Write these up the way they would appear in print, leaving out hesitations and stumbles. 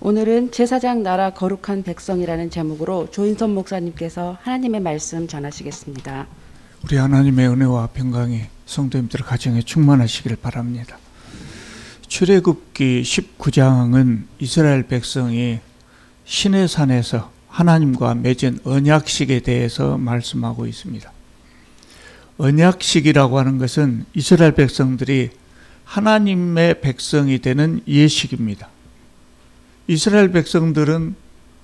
오늘은 제사장 나라 거룩한 백성이라는 제목으로 조인선 목사님께서 하나님의 말씀 전하시겠습니다. 우리 하나님의 은혜와 평강이 성도님들 가정에 충만하시길 바랍니다. 출애굽기 19장은 이스라엘 백성이 시내산에서 하나님과 맺은 언약식에 대해서 말씀하고 있습니다. 언약식이라고 하는 것은 이스라엘 백성들이 하나님의 백성이 되는 예식입니다. 이스라엘 백성들은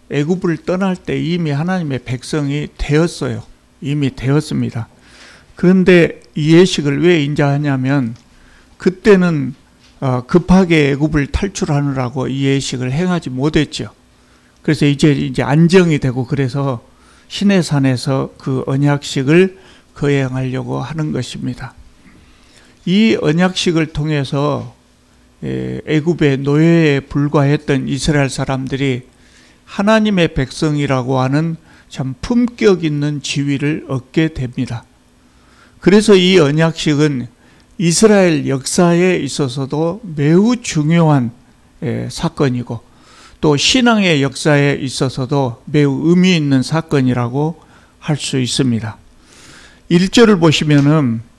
애굽을 떠날 때 이미 하나님의 백성이 되었어요. 이미 되었습니다. 그런데 이 예식을 왜 인자하냐면 그때는 급하게 애굽을 탈출하느라고 이 예식을 행하지 못했죠. 그래서 이제 안정이 되고 그래서 시내산에서 그 언약식을 거행하려고 하는 것입니다. 이 언약식을 통해서 애굽의 노예에 불과했던 이스라엘 사람들이 하나님의 백성이라고 하는 참 품격 있는 지위를 얻게 됩니다. 그래서 이 언약식은 이스라엘 역사에 있어서도 매우 중요한 사건이고 또 신앙의 역사에 있어서도 매우 의미 있는 사건이라고 할 수 있습니다. 1절을 보시면은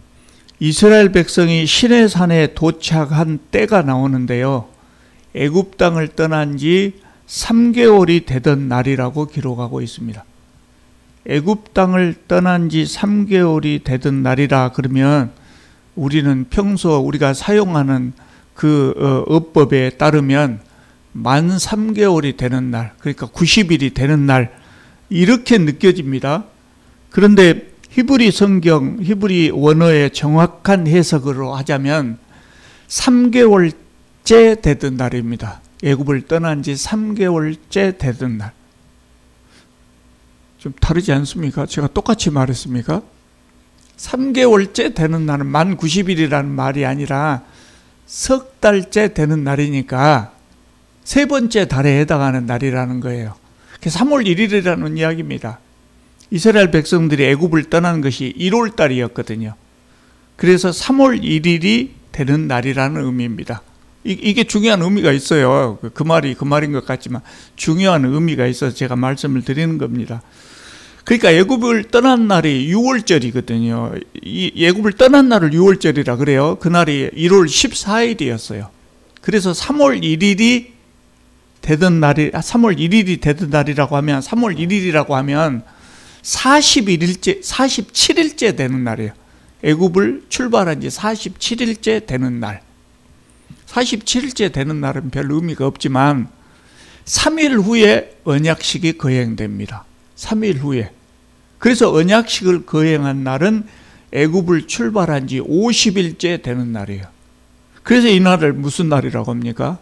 이스라엘 백성이 시내산에 도착한 때가 나오는데요. 애굽 땅을 떠난 지 3개월이 되던 날이라고 기록하고 있습니다. 애굽 땅을 떠난 지 3개월이 되던 날이라 그러면 우리는 평소 우리가 사용하는 그 어법에 따르면 만 3개월이 되는 날, 그러니까 90일이 되는 날 이렇게 느껴집니다. 그런데 히브리 성경, 히브리 원어의 정확한 해석으로 하자면 3개월째 되던 날입니다. 애굽을 떠난 지 3개월째 되던 날. 좀 다르지 않습니까? 제가 똑같이 말했습니까? 3개월째 되는 날은 만 90일이라는 말이 아니라 석 달째 되는 날이니까 세 번째 달에 해당하는 날이라는 거예요. 3월 1일이라는 이야기입니다. 이스라엘 백성들이 애굽을 떠난 것이 1월 달이었거든요. 그래서 3월 1일이 되는 날이라는 의미입니다. 이게 중요한 의미가 있어요. 그 말이 그 말인 것 같지만 중요한 의미가 있어서 제가 말씀을 드리는 겁니다. 그러니까 애굽을 떠난 날이 6월절이거든요. 이 애굽을 떠난 날을 6월절이라 그래요. 그날이 1월 14일이었어요. 그래서 3월 1일이 되던 날이 3월 1일이 되던 날이라고 하면 3월 1일이라고 하면 47일째 되는 날이에요. 애굽을 출발한 지 47일째 되는 날. 47일째 되는 날은 별 의미가 없지만 3일 후에 언약식이 거행됩니다. 3일 후에. 그래서 언약식을 거행한 날은 애굽을 출발한 지 50일째 되는 날이에요. 그래서 이 날을 무슨 날이라고 합니까?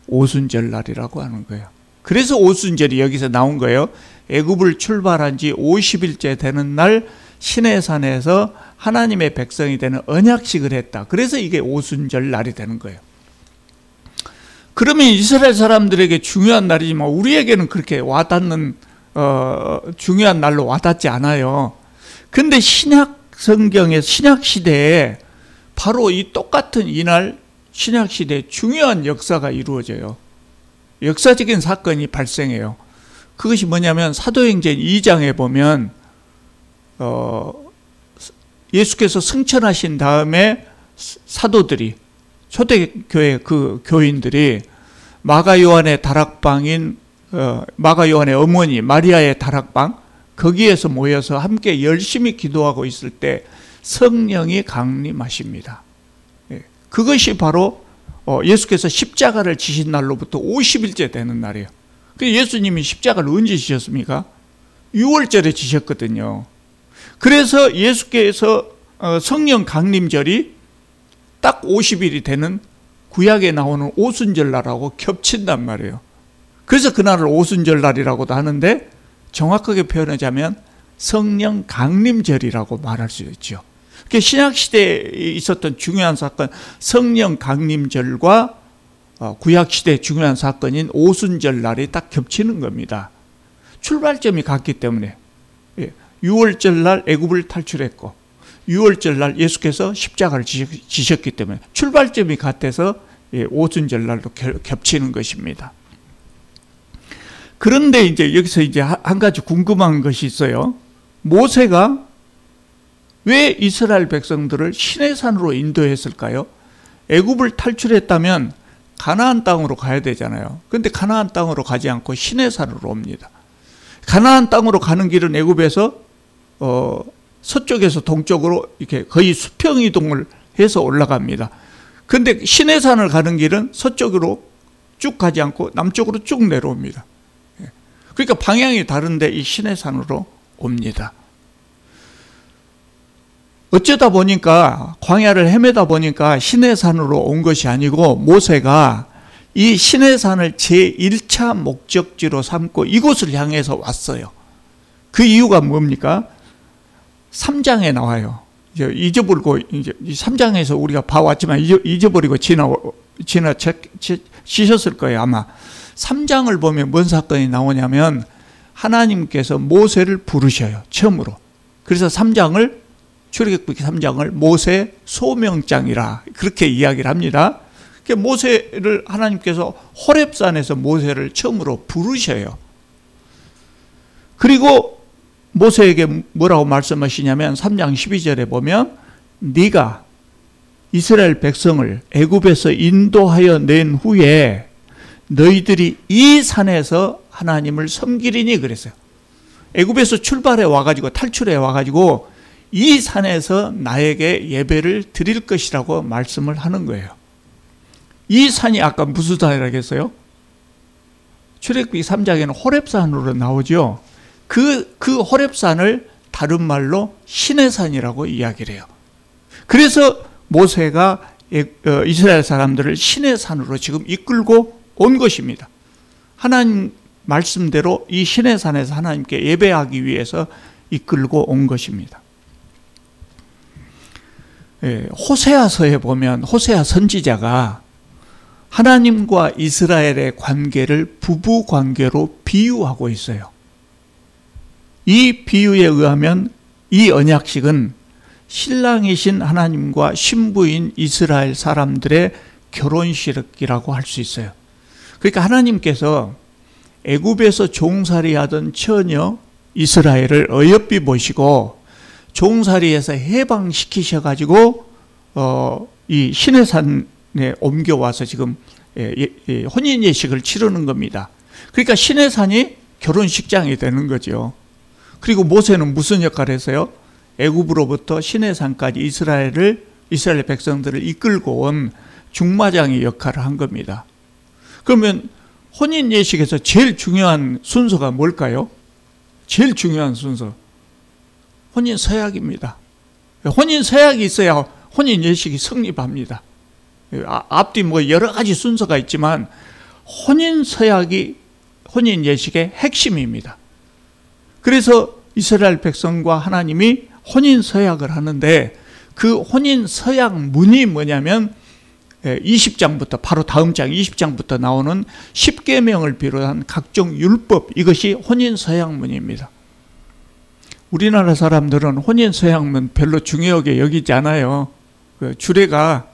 오순절 날이라고 하는 거예요. 그래서 오순절이 여기서 나온 거예요. 애굽을 출발한 지 50일째 되는 날 시내산에서 하나님의 백성이 되는 언약식을 했다. 그래서 이게 오순절 날이 되는 거예요. 그러면 이스라엘 사람들에게 중요한 날이지만 우리에게는 그렇게 와닿는 중요한 날로 와닿지 않아요. 근데 신약 성경의 신약 시대에 바로 이 똑같은 이날 신약 시대에 중요한 역사가 이루어져요. 역사적인 사건이 발생해요. 그것이 뭐냐면 사도행전 2장에 보면 예수께서 승천하신 다음에 사도들이 초대교회 그 교인들이 마가 요한의 다락방인 마가 요한의 어머니 마리아의 다락방 거기에서 모여서 함께 열심히 기도하고 있을 때 성령이 강림하십니다. 그것이 바로 예수께서 십자가를 지신 날로부터 50일째 되는 날이에요. 예수님이 십자가를 언제 지셨습니까? 6월절에 지셨거든요. 그래서 예수께서 성령 강림절이 딱 50일이 되는 구약에 나오는 오순절날하고 겹친단 말이에요. 그래서 그날을 오순절날이라고도 하는데 정확하게 표현하자면 성령 강림절이라고 말할 수 있죠. 신약시대에 있었던 중요한 사건 성령 강림절과 구약시대의 중요한 사건인 오순절 날이 딱 겹치는 겁니다. 출발점이 같기 때문에 6월절 날 애굽을 탈출했고 6월절 날 예수께서 십자가를 지셨기 때문에 출발점이 같아서 오순절 날로 겹치는 것입니다. 그런데 이제 여기서 이제 한 가지 궁금한 것이 있어요. 모세가 왜 이스라엘 백성들을 시내산으로 인도했을까요? 애굽을 탈출했다면 가나안 땅으로 가야 되잖아요. 그런데 가나안 땅으로 가지 않고 시내산으로 옵니다. 가나안 땅으로 가는 길은 애굽에서 서쪽에서 동쪽으로 이렇게 거의 수평 이동을 해서 올라갑니다. 그런데 시내산을 가는 길은 서쪽으로 쭉 가지 않고 남쪽으로 쭉 내려옵니다. 그러니까 방향이 다른데 이 시내산으로 옵니다. 어쩌다 보니까 광야를 헤매다 보니까 시내산으로 온 것이 아니고 모세가 이 시내산을 제1차 목적지로 삼고 이곳을 향해서 왔어요. 그 이유가 뭡니까? 3장에 나와요. 잊어버리고 이제 3장에서 우리가 봐왔지만 잊어버리고 지나치셨을 거예요, 아마. 3장을 보면 뭔 사건이 나오냐면 하나님께서 모세를 부르셔요, 처음으로. 그래서 3장을 출애굽기 3장을 모세 소명장이라 그렇게 이야기를 합니다. 모세를 하나님께서 호렙산에서 모세를 처음으로 부르셔요. 그리고 모세에게 뭐라고 말씀하시냐면 3장 12절에 보면 네가 이스라엘 백성을 애굽에서 인도하여 낸 후에 너희들이 이 산에서 하나님을 섬기리니 그랬어요. 애굽에서 출발해 와가지고 탈출해 와가지고 이 산에서 나에게 예배를 드릴 것이라고 말씀을 하는 거예요. 이 산이 아까 무슨 산이라고 했어요? 출애굽기 3장에는 호렙산으로 나오죠. 그 호렙산을 다른 말로 시내산이라고 이야기를 해요. 그래서 모세가 이스라엘 사람들을 시내산으로 지금 이끌고 온 것입니다. 하나님 말씀대로 이 시내산에서 하나님께 예배하기 위해서 이끌고 온 것입니다. 호세아서에 보면 호세아 선지자가 하나님과 이스라엘의 관계를 부부 관계로 비유하고 있어요. 이 비유에 의하면 이 언약식은 신랑이신 하나님과 신부인 이스라엘 사람들의 결혼식이라고 할 수 있어요. 그러니까 하나님께서 애굽에서 종살이하던 처녀 이스라엘을 어여삐 보시고 종살이에서 해방시키셔가지고 이 시내산에 옮겨와서 지금 혼인 예식을 치르는 겁니다. 그러니까 시내산이 결혼식장이 되는 거죠. 그리고 모세는 무슨 역할을 했어요? 애굽으로부터 시내산까지 이스라엘 백성들을 이끌고 온 중마장의 역할을 한 겁니다. 그러면 혼인 예식에서 제일 중요한 순서가 뭘까요? 제일 중요한 순서. 혼인 서약입니다. 혼인 서약이 있어야 혼인 예식이 성립합니다. 앞뒤 뭐 여러 가지 순서가 있지만 혼인 서약이 혼인 예식의 핵심입니다. 그래서 이스라엘 백성과 하나님이 혼인 서약을 하는데 그 혼인 서약문이 뭐냐면 20장부터 바로 다음 장 20장부터 나오는 10계명을 비롯한 각종 율법, 이것이 혼인 서약문입니다. 우리나라 사람들은 혼인 서약문 별로 중요하게 여기지 않아요. 주례가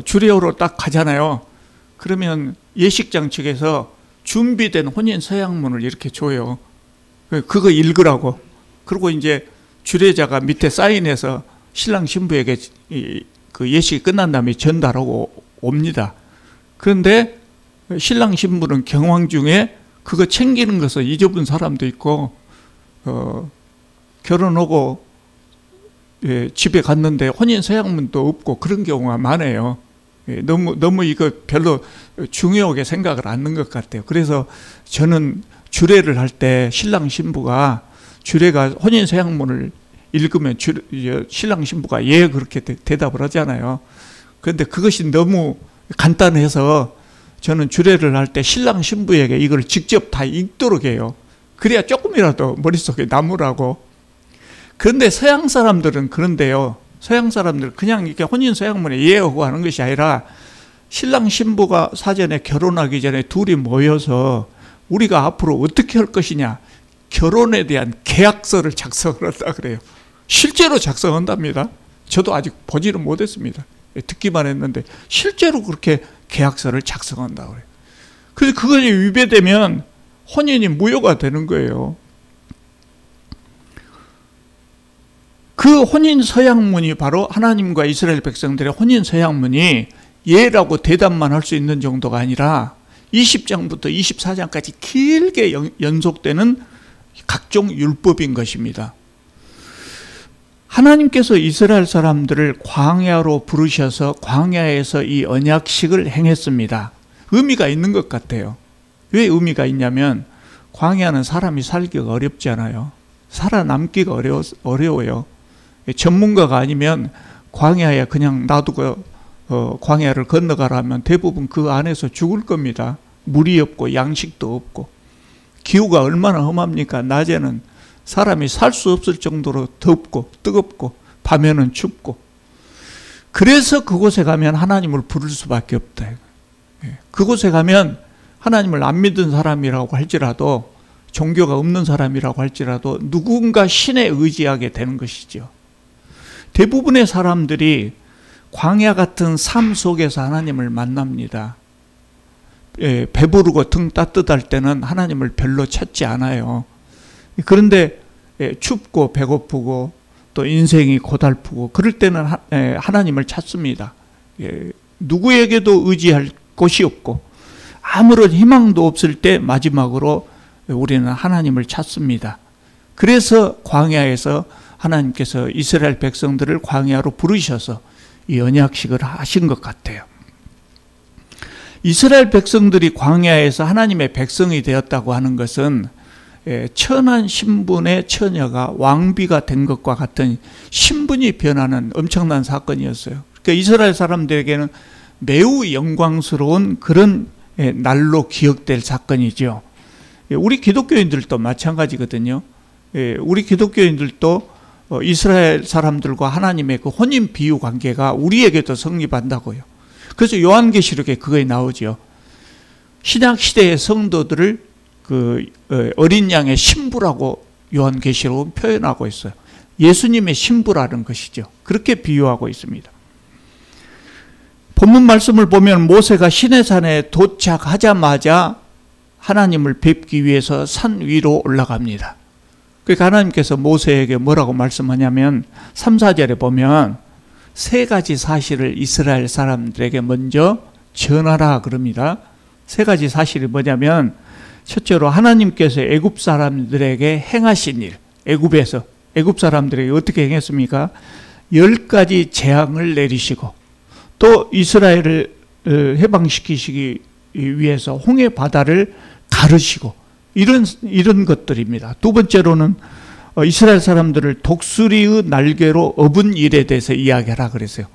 주례로 딱 가잖아요. 그러면 예식장 측에서 준비된 혼인 서약문을 이렇게 줘요. 그거 읽으라고. 그리고 이제 주례자가 밑에 사인해서 신랑 신부에게 그 예식이 끝난 다음에 전달하고 옵니다. 그런데 신랑 신부는 경황 중에 그거 챙기는 것을 잊어본 사람도 있고 결혼하고 집에 갔는데 혼인 서약문도 없고 그런 경우가 많아요. 너무 이거 별로 중요하게 생각을 안 하는 것 같아요. 그래서 저는 주례를 할 때 신랑 신부가 주례가 혼인 서약문을 읽으면 신랑 신부가 예 그렇게 대답을 하잖아요. 그런데 그것이 너무 간단해서 저는 주례를 할 때 신랑 신부에게 이걸 직접 다 읽도록 해요. 그래야 조금이라도 머릿속에 남으라고. 그런데 서양 사람들은 그런데요. 서양 사람들은 그냥 이렇게 혼인 서약문에 예하고 하는 것이 아니라 신랑 신부가 사전에 결혼하기 전에 둘이 모여서 우리가 앞으로 어떻게 할 것이냐, 결혼에 대한 계약서를 작성을 한다 그래요. 실제로 작성한답니다. 저도 아직 보지는 못했습니다. 듣기만 했는데 실제로 그렇게 계약서를 작성한다고 그래요. 그래서 그것이 위배되면 혼인이 무효가 되는 거예요. 그 혼인 서약문이 바로 하나님과 이스라엘 백성들의 혼인 서약문이 예라고 대답만 할 수 있는 정도가 아니라 20장부터 24장까지 길게 연속되는 각종 율법인 것입니다. 하나님께서 이스라엘 사람들을 광야로 부르셔서 광야에서 이 언약식을 행했습니다. 의미가 있는 것 같아요. 왜 의미가 있냐면 광야는 사람이 살기가 어렵잖아요. 살아남기가 어려워요. 전문가가 아니면 광야에 그냥 놔두고 광야를 건너가라면 대부분 그 안에서 죽을 겁니다. 물이 없고 양식도 없고. 기후가 얼마나 험합니까? 낮에는 사람이 살 수 없을 정도로 덥고 뜨겁고 밤에는 춥고. 그래서 그곳에 가면 하나님을 부를 수밖에 없다. 그곳에 가면 하나님을 안 믿은 사람이라고 할지라도, 종교가 없는 사람이라고 할지라도 누군가 신에 의지하게 되는 것이죠. 대부분의 사람들이 광야 같은 삶 속에서 하나님을 만납니다. 배부르고 등 따뜻할 때는 하나님을 별로 찾지 않아요. 그런데 춥고 배고프고 또 인생이 고달프고 그럴 때는 하나님을 찾습니다. 누구에게도 의지할 곳이 없고 아무런 희망도 없을 때 마지막으로 우리는 하나님을 찾습니다. 그래서 광야에서 하나님께서 이스라엘 백성들을 광야로 부르셔서 이 언약식을 하신 것 같아요. 이스라엘 백성들이 광야에서 하나님의 백성이 되었다고 하는 것은 천한 신분의 처녀가 왕비가 된 것과 같은 신분이 변하는 엄청난 사건이었어요. 그러니까 이스라엘 사람들에게는 매우 영광스러운 그런 날로 기억될 사건이죠. 우리 기독교인들도 마찬가지거든요. 우리 기독교인들도 이스라엘 사람들과 하나님의 그 혼인 비유 관계가 우리에게도 성립한다고요. 그래서 요한계시록에 그거에 나오죠. 신약 시대의 성도들을 그 어린 양의 신부라고 요한계시록은 표현하고 있어요. 예수님의 신부라는 것이죠. 그렇게 비유하고 있습니다. 본문 말씀을 보면 모세가 시내산에 도착하자마자 하나님을 뵙기 위해서 산 위로 올라갑니다. 그러니까 하나님께서 모세에게 뭐라고 말씀하냐면 3, 4절에 보면 세 가지 사실을 이스라엘 사람들에게 먼저 전하라 그럽니다. 세 가지 사실이 뭐냐면 첫째로 하나님께서 애굽 사람들에게 행하신 일, 애굽 사람들에게 어떻게 행했습니까? 10가지 재앙을 내리시고 또 이스라엘을 해방시키시기 위해서 홍해 바다를 가르시고 이런 것들입니다. 두 번째로는 이스라엘 사람들을 독수리의 날개로 업은 일에 대해서 이야기하라 그랬어요.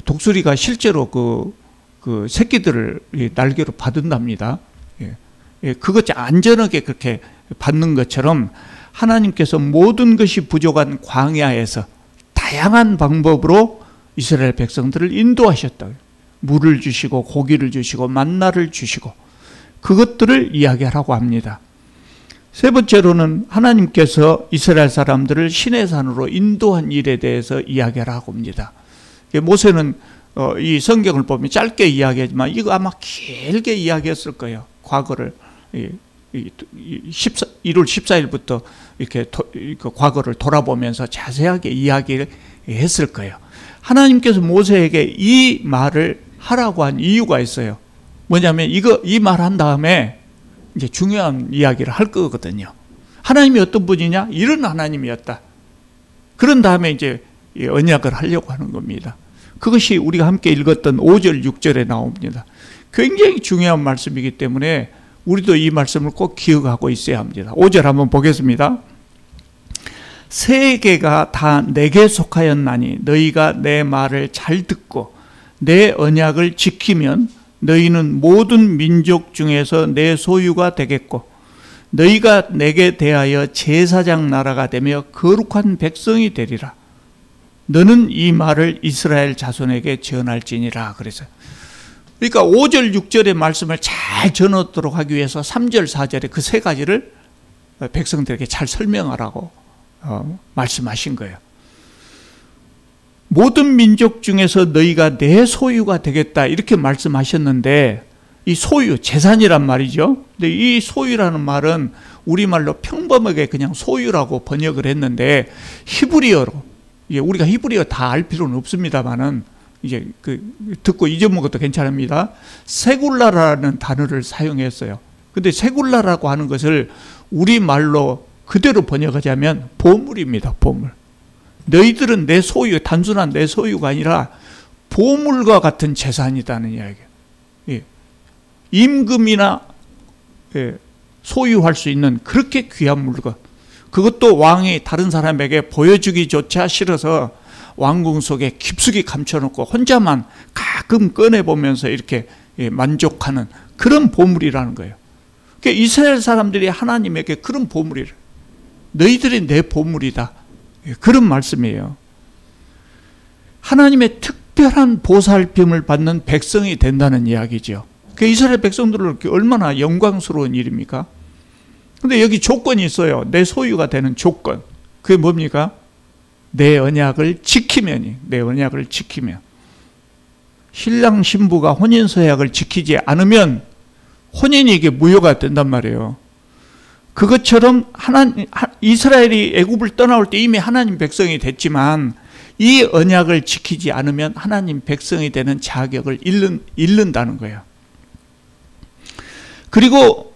독수리가 실제로 그 새끼들을 날개로 받은답니다. 그것 안전하게 그렇게 받는 것처럼 하나님께서 모든 것이 부족한 광야에서 다양한 방법으로 이스라엘 백성들을 인도하셨다. 물을 주시고 고기를 주시고 만나를 주시고 그것들을 이야기하라고 합니다. 세 번째로는 하나님께서 이스라엘 사람들을 시내산으로 인도한 일에 대해서 이야기하라고 합니다. 모세는 이 성경을 보면 짧게 이야기하지만 이거 아마 길게 이야기했을 거예요. 과거를 1월 14일부터 이렇게 과거를 돌아보면서 자세하게 이야기를 했을 거예요. 하나님께서 모세에게 이 말을 하라고 한 이유가 있어요. 뭐냐면 이 말 한 다음에 이제 중요한 이야기를 할 거거든요. 하나님이 어떤 분이냐? 이런 하나님이었다. 그런 다음에 이제 언약을 하려고 하는 겁니다. 그것이 우리가 함께 읽었던 5절, 6절에 나옵니다. 굉장히 중요한 말씀이기 때문에 우리도 이 말씀을 꼭 기억하고 있어야 합니다. 5절 한번 보겠습니다. 세계가 다 내게 속하였나니 너희가 내 말을 잘 듣고 내 언약을 지키면 너희는 모든 민족 중에서 내 소유가 되겠고 너희가 내게 대하여 제사장 나라가 되며 거룩한 백성이 되리라. 너는 이 말을 이스라엘 자손에게 전할지니라 그래서 그러니까 5절 6절의 말씀을 잘 전하도록 하기 위해서 3절 4절에 그 세 가지를 백성들에게 잘 설명하라고 말씀하신 거예요. 모든 민족 중에서 너희가 내 소유가 되겠다 이렇게 말씀하셨는데 이 소유, 재산이란 말이죠. 근데 이 소유라는 말은 우리말로 평범하게 그냥 소유라고 번역을 했는데 히브리어로, 우리가 히브리어 다 알 필요는 없습니다만은 이제 듣고 잊어먹어도 괜찮습니다. 세굴라라는 단어를 사용했어요. 근데 세굴라라고 하는 것을 우리말로 그대로 번역하자면 보물입니다. 보물. 너희들은 내 소유, 단순한 내 소유가 아니라 보물과 같은 재산이라는 이야기예요. 예. 임금이나 소유할 수 있는 그렇게 귀한 물건, 그것도 왕이 다른 사람에게 보여주기조차 싫어서 왕궁 속에 깊숙이 감춰놓고 혼자만 가끔 꺼내보면서 이렇게 만족하는 그런 보물이라는 거예요. 그러니까 이스라엘 사람들이 하나님에게 그런 보물이래. 너희들이 내 보물이다. 그런 말씀이에요. 하나님의 특별한 보살핌을 받는 백성이 된다는 이야기죠. 그 이스라엘 백성들은 얼마나 영광스러운 일입니까? 근데 여기 조건이 있어요. 내 소유가 되는 조건. 그게 뭡니까? 내 언약을 지키면이. 내 언약을 지키면. 신랑 신부가 혼인서약을 지키지 않으면 혼인이 이게 무효가 된단 말이에요. 그것처럼 이스라엘이 애굽을 떠나올 때 이미 하나님 백성이 됐지만 이 언약을 지키지 않으면 하나님 백성이 되는 자격을 잃는다는 거예요. 그리고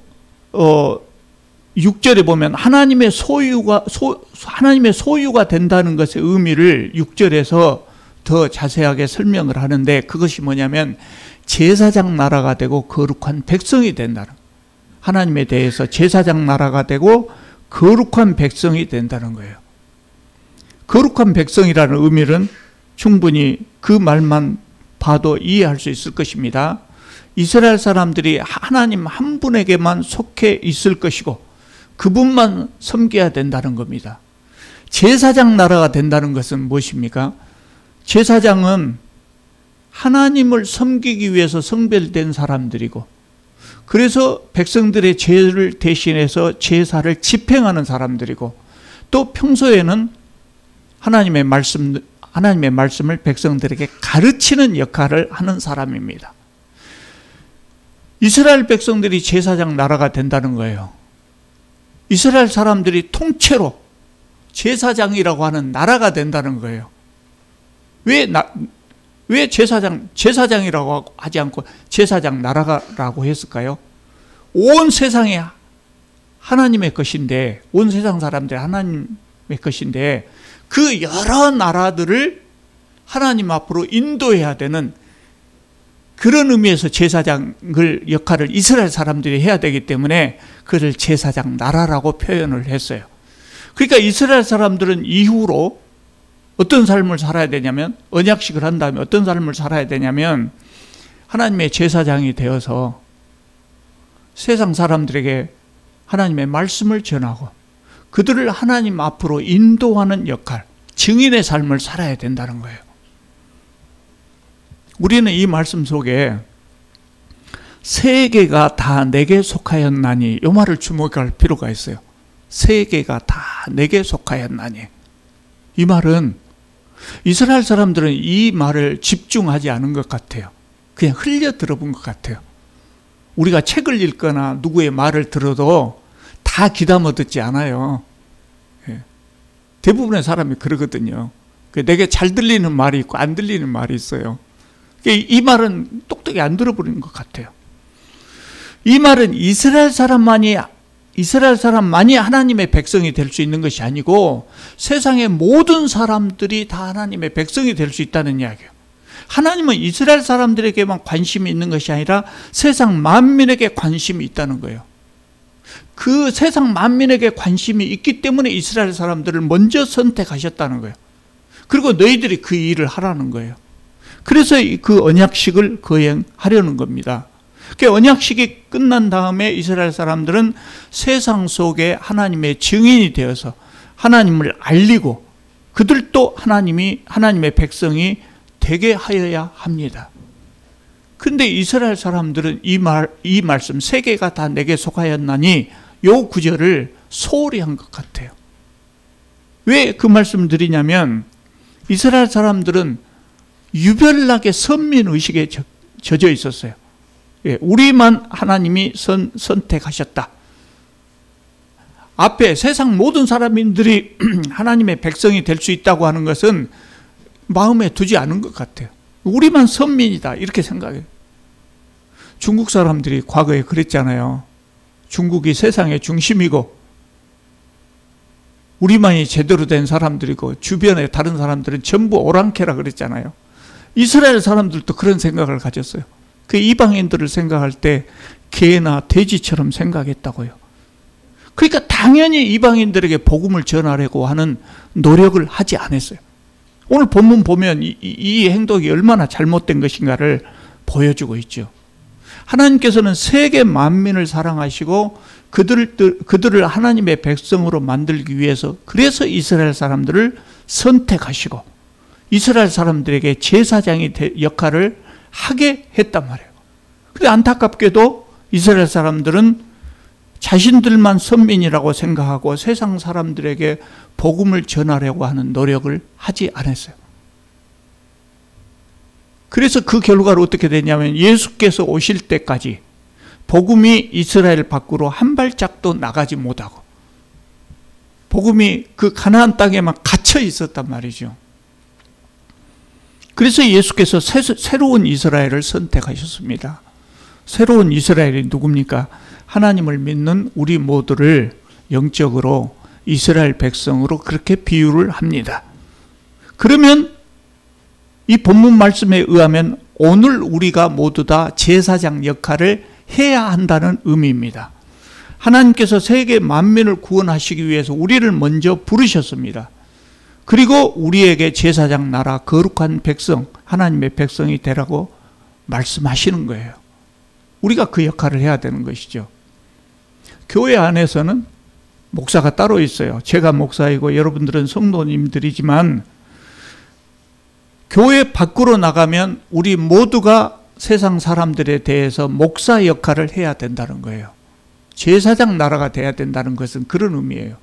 6절에 보면 하나님의 소유가 된다는 것의 의미를 6절에서 더 자세하게 설명을 하는데, 그것이 뭐냐면 제사장 나라가 되고 거룩한 백성이 된다는 거예요. 하나님에 대해서 제사장 나라가 되고 거룩한 백성이 된다는 거예요. 거룩한 백성이라는 의미는 충분히 그 말만 봐도 이해할 수 있을 것입니다. 이스라엘 사람들이 하나님 한 분에게만 속해 있을 것이고 그분만 섬겨야 된다는 겁니다. 제사장 나라가 된다는 것은 무엇입니까? 제사장은 하나님을 섬기기 위해서 성별된 사람들이고, 그래서 백성들의 죄를 대신해서 제사를 집행하는 사람들이고, 또 평소에는 하나님의 말씀을 백성들에게 가르치는 역할을 하는 사람입니다. 이스라엘 백성들이 제사장 나라가 된다는 거예요. 이스라엘 사람들이 통째로 제사장이라고 하는 나라가 된다는 거예요. 왜 제사장이라고 하지 않고 제사장 나라라고 했을까요? 온 세상이 하나님의 것인데, 온 세상 사람들이 하나님의 것인데, 그 여러 나라들을 하나님 앞으로 인도해야 되는 그런 의미에서 제사장을 역할을 이스라엘 사람들이 해야 되기 때문에 그를 제사장 나라라고 표현을 했어요. 그러니까 이스라엘 사람들은 이후로 어떤 삶을 살아야 되냐면, 언약식을 한 다음에 어떤 삶을 살아야 되냐면 하나님의 제사장이 되어서 세상 사람들에게 하나님의 말씀을 전하고 그들을 하나님 앞으로 인도하는 역할, 증인의 삶을 살아야 된다는 거예요. 우리는 이 말씀 속에 세계가 다 내게 속하였나니, 이 말을 주목할 필요가 있어요. 세계가 다 내게 속하였나니. 이 말은 이스라엘 사람들은 이 말을 집중하지 않은 것 같아요. 그냥 흘려 들어본 것 같아요. 우리가 책을 읽거나 누구의 말을 들어도 다 귀담아 듣지 않아요. 대부분의 사람이 그러거든요. 내게 잘 들리는 말이 있고 안 들리는 말이 있어요. 이 말은 똑똑히 안 들어버리는 것 같아요. 이 말은 이스라엘 사람만이 하나님의 백성이 될 수 있는 것이 아니고 세상의 모든 사람들이 다 하나님의 백성이 될 수 있다는 이야기예요. 하나님은 이스라엘 사람들에게만 관심이 있는 것이 아니라 세상 만민에게 관심이 있다는 거예요. 그 세상 만민에게 관심이 있기 때문에 이스라엘 사람들을 먼저 선택하셨다는 거예요. 그리고 너희들이 그 일을 하라는 거예요. 그래서 그 언약식을 거행하려는 겁니다. 그 언약식이 끝난 다음에 이스라엘 사람들은 세상 속에 하나님의 증인이 되어서 하나님을 알리고 그들도 하나님의 백성이 되게 하여야 합니다. 근데 이스라엘 사람들은 이 말씀, 세계가 다 내게 속하였나니, 요 구절을 소홀히 한 것 같아요. 왜 그 말씀을 드리냐면, 이스라엘 사람들은 유별나게 선민의식에 젖어 있었어요. 우리만 하나님이 선택하셨다. 앞에 세상 모든 사람들이 하나님의 백성이 될 수 있다고 하는 것은 마음에 두지 않은 것 같아요. 우리만 선민이다 이렇게 생각해요. 중국 사람들이 과거에 그랬잖아요. 중국이 세상의 중심이고 우리만이 제대로 된 사람들이고 주변의 다른 사람들은 전부 오랑캐라 그랬잖아요. 이스라엘 사람들도 그런 생각을 가졌어요. 그 이방인들을 생각할 때 개나 돼지처럼 생각했다고요. 그러니까 당연히 이방인들에게 복음을 전하려고 하는 노력을 하지 않았어요. 오늘 본문 보면 이 행동이 얼마나 잘못된 것인가를 보여주고 있죠. 하나님께서는 세계 만민을 사랑하시고 그들을 하나님의 백성으로 만들기 위해서 그래서 이스라엘 사람들을 선택하시고 이스라엘 사람들에게 제사장의 역할을 하게 했단 말이에요. 그런데 안타깝게도 이스라엘 사람들은 자신들만 선민이라고 생각하고 세상 사람들에게 복음을 전하려고 하는 노력을 하지 않았어요. 그래서 그 결과로 어떻게 되냐면 예수께서 오실 때까지 복음이 이스라엘 밖으로 한 발짝도 나가지 못하고 복음이 그 가나안 땅에만 갇혀 있었단 말이죠. 그래서 예수께서 새로운 이스라엘을 선택하셨습니다. 새로운 이스라엘이 누굽니까? 하나님을 믿는 우리 모두를 영적으로 이스라엘 백성으로 그렇게 비유를 합니다. 그러면 이 본문 말씀에 의하면 오늘 우리가 모두 다 제사장 역할을 해야 한다는 의미입니다. 하나님께서 세계 만민을 구원하시기 위해서 우리를 먼저 부르셨습니다. 그리고 우리에게 제사장 나라 거룩한 백성, 하나님의 백성이 되라고 말씀하시는 거예요. 우리가 그 역할을 해야 되는 것이죠. 교회 안에서는 목사가 따로 있어요. 제가 목사이고 여러분들은 성도님들이지만 교회 밖으로 나가면 우리 모두가 세상 사람들에 대해서 목사 역할을 해야 된다는 거예요. 제사장 나라가 돼야 된다는 것은 그런 의미예요.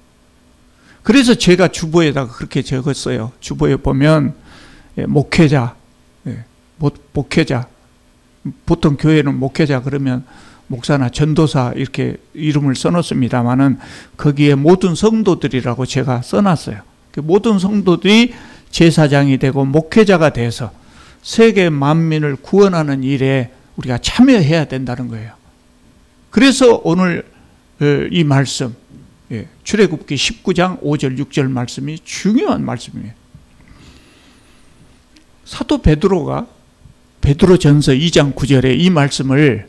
그래서 제가 주보에다가 그렇게 적었어요. 주보에 보면 목회자, 목회자. 보통 교회는 목회자 그러면 목사나 전도사 이렇게 이름을 써놓습니다만은 거기에 모든 성도들이라고 제가 써놨어요. 모든 성도들이 제사장이 되고 목회자가 돼서 세계 만민을 구원하는 일에 우리가 참여해야 된다는 거예요. 그래서 오늘 이 말씀 출애굽기 19장 5절 6절 말씀이 중요한 말씀이에요. 사도 베드로가 베드로전서 2장 9절에 이 말씀을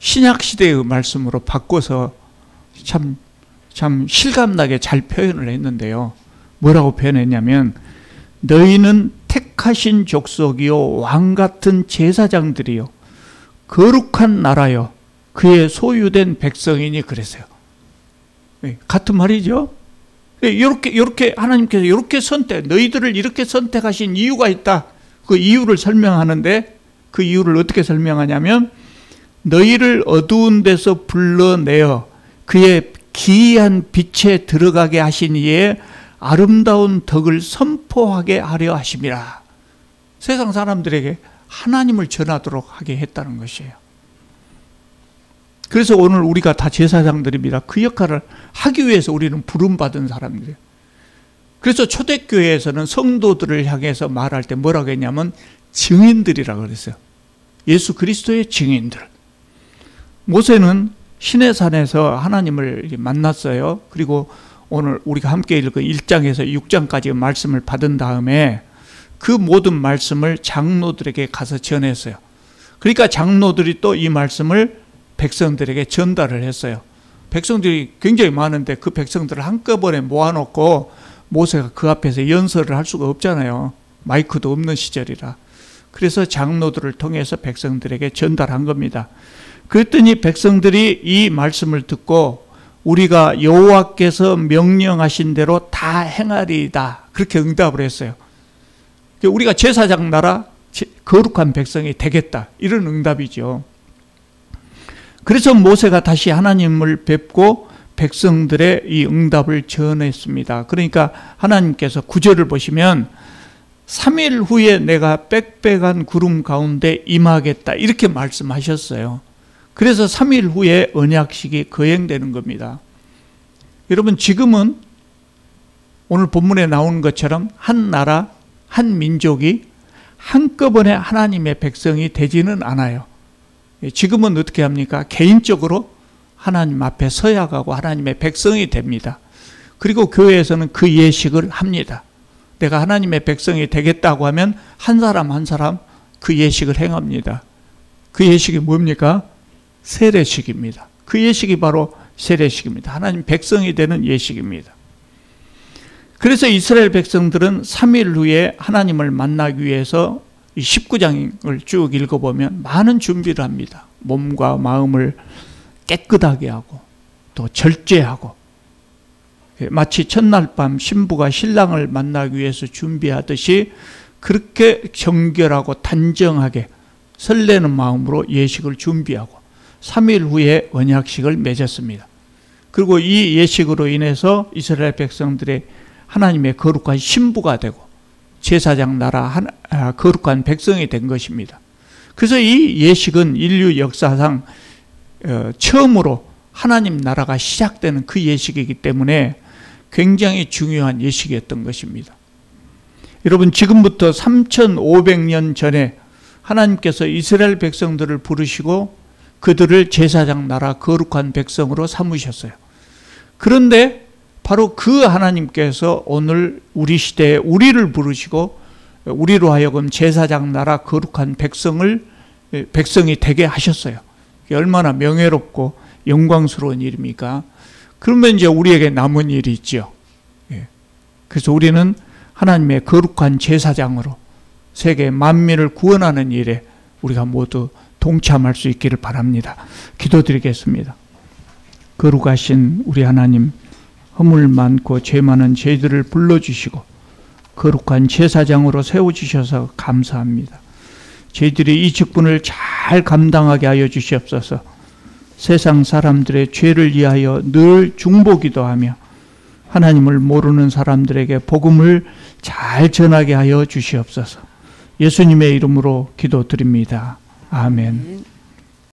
신약시대의 말씀으로 바꿔서 참 실감나게 잘 표현을 했는데요. 뭐라고 표현했냐면 너희는 택하신 족속이요 왕같은 제사장들이요 거룩한 나라요 그의 소유된 백성이니 그랬어요. 같은 말이죠. 이렇게 하나님께서 이렇게 너희들을 이렇게 선택하신 이유가 있다. 그 이유를 설명하는데 그 이유를 어떻게 설명하냐면 너희를 어두운 데서 불러내어 그의 기이한 빛에 들어가게 하신 이의 아름다운 덕을 선포하게 하려 하심이라. 세상 사람들에게 하나님을 전하도록 하게 했다는 것이에요. 그래서 오늘 우리가 다 제사장들입니다. 그 역할을 하기 위해서 우리는 부름받은 사람들이에요. 그래서 초대교회에서는 성도들을 향해서 말할 때 뭐라고 했냐면 증인들이라고 그랬어요. 예수 그리스도의 증인들. 모세는 시내산에서 하나님을 만났어요. 그리고 오늘 우리가 함께 읽은 1장에서 6장까지 말씀을 받은 다음에 그 모든 말씀을 장로들에게 가서 전했어요. 그러니까 장로들이 또 이 말씀을 백성들에게 전달을 했어요. 백성들이 굉장히 많은데 그 백성들을 한꺼번에 모아놓고 모세가 그 앞에서 연설을 할 수가 없잖아요. 마이크도 없는 시절이라. 그래서 장로들을 통해서 백성들에게 전달한 겁니다. 그랬더니 백성들이 이 말씀을 듣고 우리가 여호와께서 명령하신 대로 다 행하리이다. 그렇게 응답을 했어요. 우리가 제사장 나라 거룩한 백성이 되겠다. 이런 응답이죠. 그래서 모세가 다시 하나님을 뵙고 백성들의 이 응답을 전했습니다. 그러니까 하나님께서 9절을 보시면 3일 후에 내가 빽빽한 구름 가운데 임하겠다 이렇게 말씀하셨어요. 그래서 3일 후에 언약식이 거행되는 겁니다. 여러분, 지금은 오늘 본문에 나오는 것처럼 한 나라, 한 민족이 한꺼번에 하나님의 백성이 되지는 않아요. 지금은 어떻게 합니까? 개인적으로 하나님 앞에 서야가고 하나님의 백성이 됩니다. 그리고 교회에서는 그 예식을 합니다. 내가 하나님의 백성이 되겠다고 하면 한 사람 한 사람 그 예식을 행합니다. 그 예식이 뭡니까? 세례식입니다. 그 예식이 바로 세례식입니다. 하나님 백성이 되는 예식입니다. 그래서 이스라엘 백성들은 3일 후에 하나님을 만나기 위해서 이 19장을 쭉 읽어보면 많은 준비를 합니다. 몸과 마음을 깨끗하게 하고 또 절제하고, 마치 첫날 밤 신부가 신랑을 만나기 위해서 준비하듯이 그렇게 정결하고 단정하게 설레는 마음으로 예식을 준비하고 3일 후에 언약식을 맺었습니다. 그리고 이 예식으로 인해서 이스라엘 백성들의 하나님의 거룩한 신부가 되고 제사장 나라 거룩한 백성이 된 것입니다. 그래서 이 예식은 인류 역사상 처음으로 하나님 나라가 시작되는 그 예식이기 때문에 굉장히 중요한 예식이었던 것입니다. 여러분, 지금부터 3500년 전에 하나님께서 이스라엘 백성들을 부르시고 그들을 제사장 나라 거룩한 백성으로 삼으셨어요. 그런데 바로 그 하나님께서 오늘 우리 시대에 우리를 부르시고 우리로 하여금 제사장 나라 거룩한 백성이 되게 하셨어요. 이게 얼마나 명예롭고 영광스러운 일입니까? 그러면 이제 우리에게 남은 일이 있죠. 그래서 우리는 하나님의 거룩한 제사장으로 세계 만민을 구원하는 일에 우리가 모두 동참할 수 있기를 바랍니다. 기도드리겠습니다. 거룩하신 우리 하나님, 허물 많고 죄 많은 저희들을 불러주시고 거룩한 제사장으로 세워주셔서 감사합니다. 저희들이 이 직분을 잘 감당하게 하여 주시옵소서. 세상 사람들의 죄를 위하여 늘 중보기도 하며 하나님을 모르는 사람들에게 복음을 잘 전하게 하여 주시옵소서. 예수님의 이름으로 기도드립니다. 아멘.